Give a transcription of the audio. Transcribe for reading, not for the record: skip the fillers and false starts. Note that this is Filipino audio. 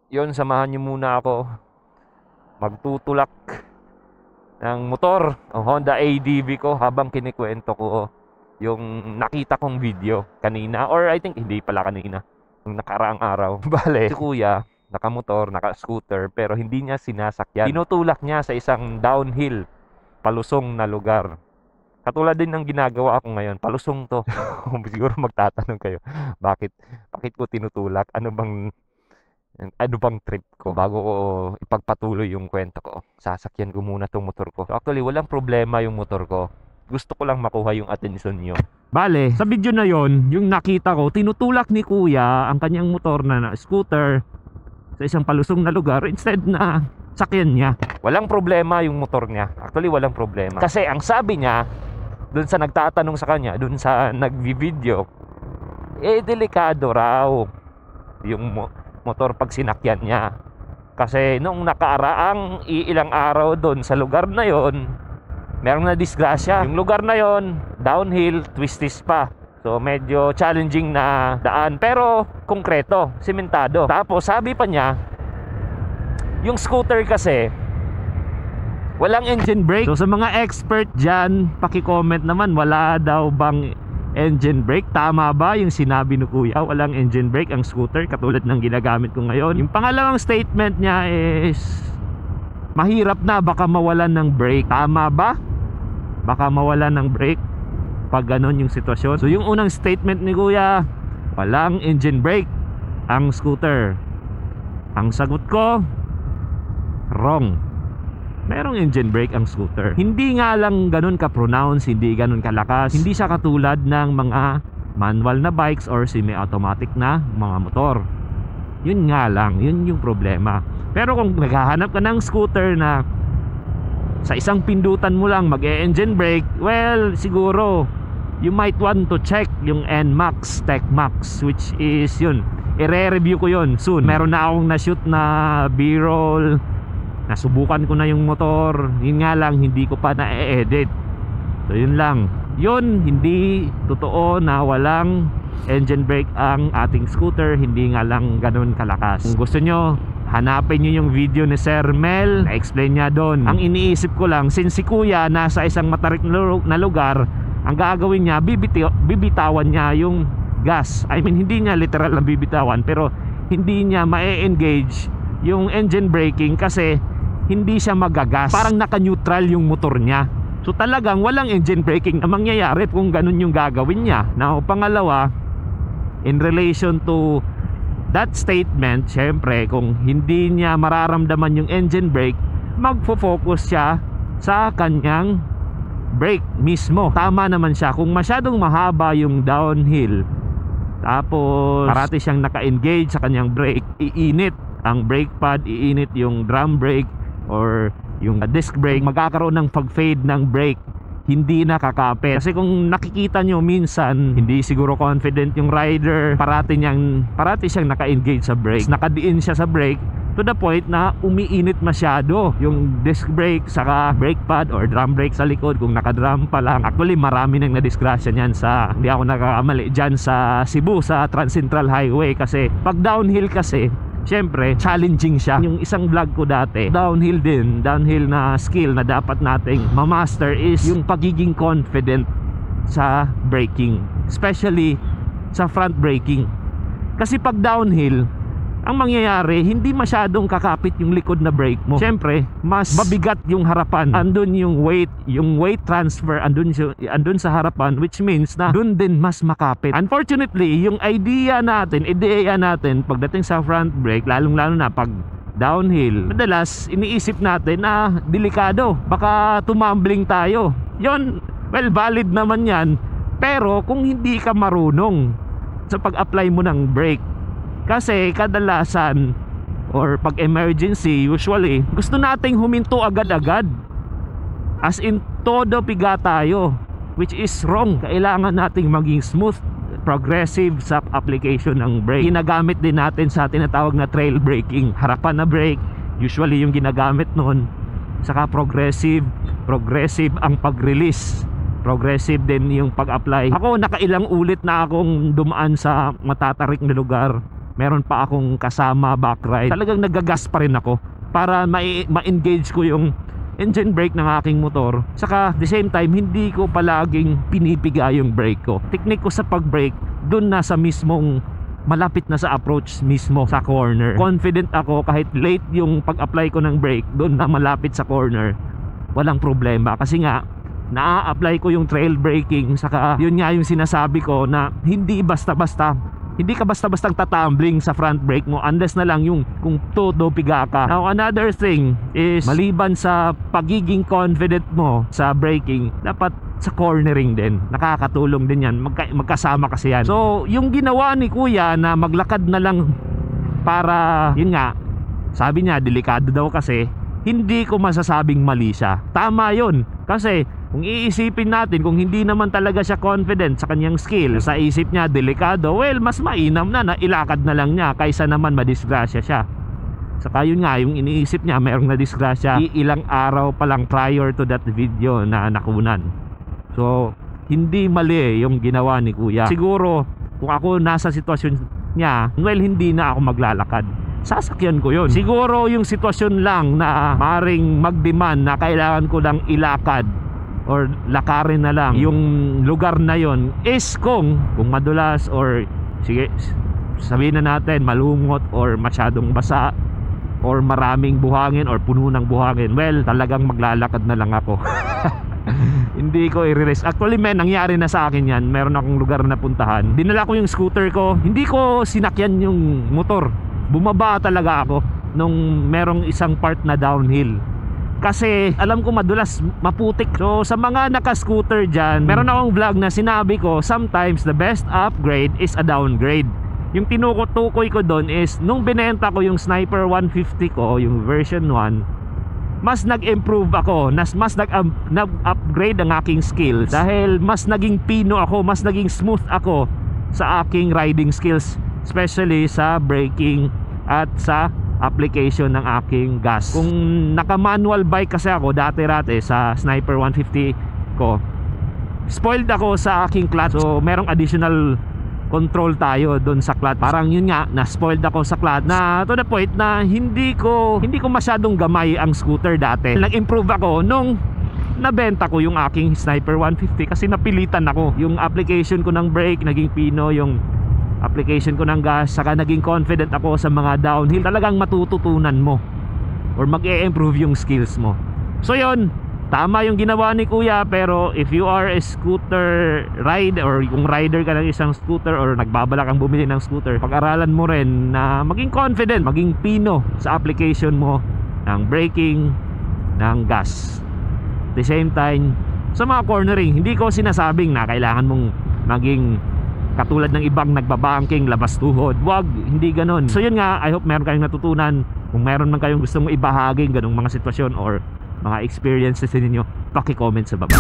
Yun, samahan niyo muna ako magtutulak ng motor, ang Honda ADV ko, habang kinikwento ko yung nakita kong video kanina, or I think hindi pala kanina, yung nakaraang araw. Bale, si kuya nakamotor, naka-scooter, pero hindi niya sinasakyan. Tinutulak niya sa isang downhill, palusong na lugar. Katulad din ng ginagawa ko ngayon, palusong to. Siguro magtatanong kayo, bakit ko tinutulak? Ano bang trip ko? Bago ko ipagpatuloy yung kwento ko, sasakyan ko muna tong motor ko. So actually, walang problema yung motor ko. Gusto ko lang makuha yung atensyon nyo. Bale, sa video na yon, yung nakita ko, tinutulak ni kuya ang kanyang motor na scooter sa isang palusong na lugar instead na sakyan niya. Walang problema yung motor niya. Actually, walang problema. Kasi ang sabi niya, dun sa nagtatanong sa kanya, dun sa nagvi-video, delikado raw yung motor pag sinakyan niya. Kasi nung nakaraang ilang araw dun sa lugar na yon, merong na disgrasya. Yung lugar na yon, downhill, twisties pa. So medyo challenging na daan, pero konkreto, simentado. Tapos sabi pa niya, yung scooter kasi walang engine brake. So sa mga expert dyan, paki-comment naman, wala daw bang engine brake? Tama ba yung sinabi ni kuya? Walang engine brake ang scooter katulad ng ginagamit ko ngayon. Yung pangalawang statement niya is mahirap na, baka mawalan ng brake. Tama ba? Baka mawalan ng brake pag ganon yung sitwasyon. So yung unang statement ni kuya, walang engine brake ang scooter. Ang sagot ko, wrong. Merong engine brake ang scooter. Hindi nga lang ganun ka-pronounce, hindi ganun kalakas. Hindi siya katulad ng mga manual na bikes or semi-automatic na mga motor. Yun nga lang, yun yung problema. Pero kung naghahanap ka ng scooter na sa isang pindutan mo lang mag-engine brake, well, siguro you might want to check yung NMAX, TechMax, which is yun, i-re-review ko yun soon. Meron na akong na-shoot na B-roll, nasubukan ko na yung motor. Yun nga lang, hindi ko pa na-edit. So yun lang. Yun, hindi totoo na walang engine brake ang ating scooter. Hindi nga lang ganun kalakas. Kung gusto nyo, hanapin nyo yung video ni Sir Mel, na-explain niya doon. Ang iniisip ko lang, since si kuya nasa isang matarik na lugar, ang gagawin niya, bibitawan niya yung gas. I mean, hindi niya literal na bibitawan, pero hindi niya ma-engage yung engine braking kasi hindi siya magagas. Parang naka-neutral yung motor niya. So talagang walang engine braking na mangyayari kung ganun yung gagawin niya. Now, pangalawa, in relation to that statement, syempre kung hindi niya mararamdaman yung engine brake, magfo-focus siya sa kanyang brake mismo. Tama naman siya. Kung masyadong mahaba yung downhill, tapos parati siyang naka-engage sa kanyang brake, iinit ang brake pad, iinit yung drum brake or yung disc brake, magkakaroon ng pag-fade ng brake, hindi nakakapit. Kasi kung nakikita nyo minsan, hindi siguro confident yung rider, parati siyang naka-engage sa brake, nakadiin siya sa brake to the point na umiinit masyado yung disc brake saka brake pad or drum brake sa likod kung naka-drum pa lang. Actually, marami nang nadisgrasya niyan sa, hindi ako nakakamali, dyan sa Cebu, sa Trans Central Highway. Kasi pag downhill kasi, syempre, challenging siya. Yung isang vlog ko dati, downhill na skill na dapat nating mamaster is yung pagiging confident sa braking, especially sa front braking. Kasi pag downhill, ang mangyayari, hindi masyadong kakapit yung likod na brake mo. Syempre, mas mabigat yung harapan. Andun yung weight transfer andun sa harapan, which means na dun din mas makapit. Unfortunately, yung ideya natin pagdating sa front brake, lalong-lalo na pag downhill, madalas iniisip natin na delikado, baka tumambling tayo. Yon, well, valid naman yan, pero kung hindi ka marunong sa pag-apply mo ng brake, kasi kadalasan or pag emergency, usually gusto nating huminto agad-agad, as in todo piga tayo, which is wrong. Kailangan nating maging smooth, progressive sa application ng brake. Ginagamit din natin sa tinatawag na trail braking, harapan na brake, usually yung ginagamit nun. Saka progressive ang pag-release, progressive din yung pag-apply. Ako, nakailang ulit na akong dumaan sa matatarik na lugar, meron pa akong kasama back ride, talagang nagagas pa rin ako para ma-engage ko yung engine brake ng aking motor. Saka the same time, hindi ko palaging pinipiga yung brake ko. Technique ko sa pag-brake, dun na sa mismong malapit na sa approach mismo sa corner. Confident ako kahit late yung pag-apply ko ng brake, dun na malapit sa corner, walang problema. Kasi nga, na-apply ko yung trail braking. Saka yun nga yung sinasabi ko na hindi basta-basta, hindi ka basta-bastang tatumbling sa front brake mo unless na lang yung kung todo piga ka. Now another thing is, maliban sa pagiging confident mo sa braking, dapat sa cornering din, nakakatulong din yan. Magkasama kasi yan. So yung ginawa ni kuya na maglakad na lang para, yun nga, sabi niya delikado daw kasi, hindi ko masasabing mali siya. Tama yun. Kasi kung iisipin natin, kung hindi naman talaga siya confident sa kanyang skill, sa isip niya delikado, well, mas mainam na ilakad na lang niya kaysa naman madisgrasya siya. Saka yun nga, yung iniisip niya mayroong nadisgrasya ilang araw pa lang prior to that video na nakunan. So hindi mali yung ginawa ni kuya. Siguro kung ako nasa sitwasyon niya, well, hindi na ako maglalakad, sasakyan ko yun. Siguro yung sitwasyon lang na maring mag-demand na kailangan ko lang ilakad or lakarin na lang yung lugar na yon is kung madulas or sige, sabihin na natin malumot or masyadong basa or maraming buhangin or puno ng buhangin, well, talagang maglalakad na lang ako. Hindi ko i-risk. Actually, nangyari na sa akin yan. Meron akong lugar na puntahan, dinala ko yung scooter ko, hindi ko sinakyan yung motor, bumaba talaga ako nung merong isang part na downhill kasi alam ko madulas, maputik. So sa mga naka-scooter dyan, meron akong vlog na sinabi ko, sometimes the best upgrade is a downgrade. Yung tinutukoy ko doon is, nung binenta ko yung Sniper 150 ko, yung version 1, mas nag-improve ako, mas nag-upgrade ang aking skills dahil mas naging pino ako, mas naging smooth ako sa aking riding skills, especially sa braking at sa application ng aking gas. Kung naka-manual bike kasi ako dati-rate sa Sniper 150 ko, spoiled ako sa aking clutch. So merong additional control tayo doon sa clutch. Parang yun nga, na-spoiled ako sa clutch na to the point na hindi ko masyadong gamay ang scooter dati. Nag-improve ako nung nabenta ko yung aking Sniper 150 kasi napilitan ako. Yung application ko ng brake naging pino, yung application ko ng gas, saka naging confident ako sa mga downhill. Talagang matututunan mo or mag-e-improve yung skills mo. So yun, tama yung ginawa ni kuya. Pero if you are a scooter rider or kung rider ka ng isang scooter or nagbabalak kang bumili ng scooter, pag-aralan mo rin na maging confident, maging pino sa application mo ng braking, ng gas. At the same time, sa mga cornering, hindi ko sinasabing na kailangan mong maging katulad ng ibang nagbabanking, labas tuhod. Wag, hindi ganon. So yun nga, I hope meron kayong natutunan. Kung meron man kayong gusto mong ibahagi ganong mga sitwasyon or mga experiences ninyo, paki-comment sa baba.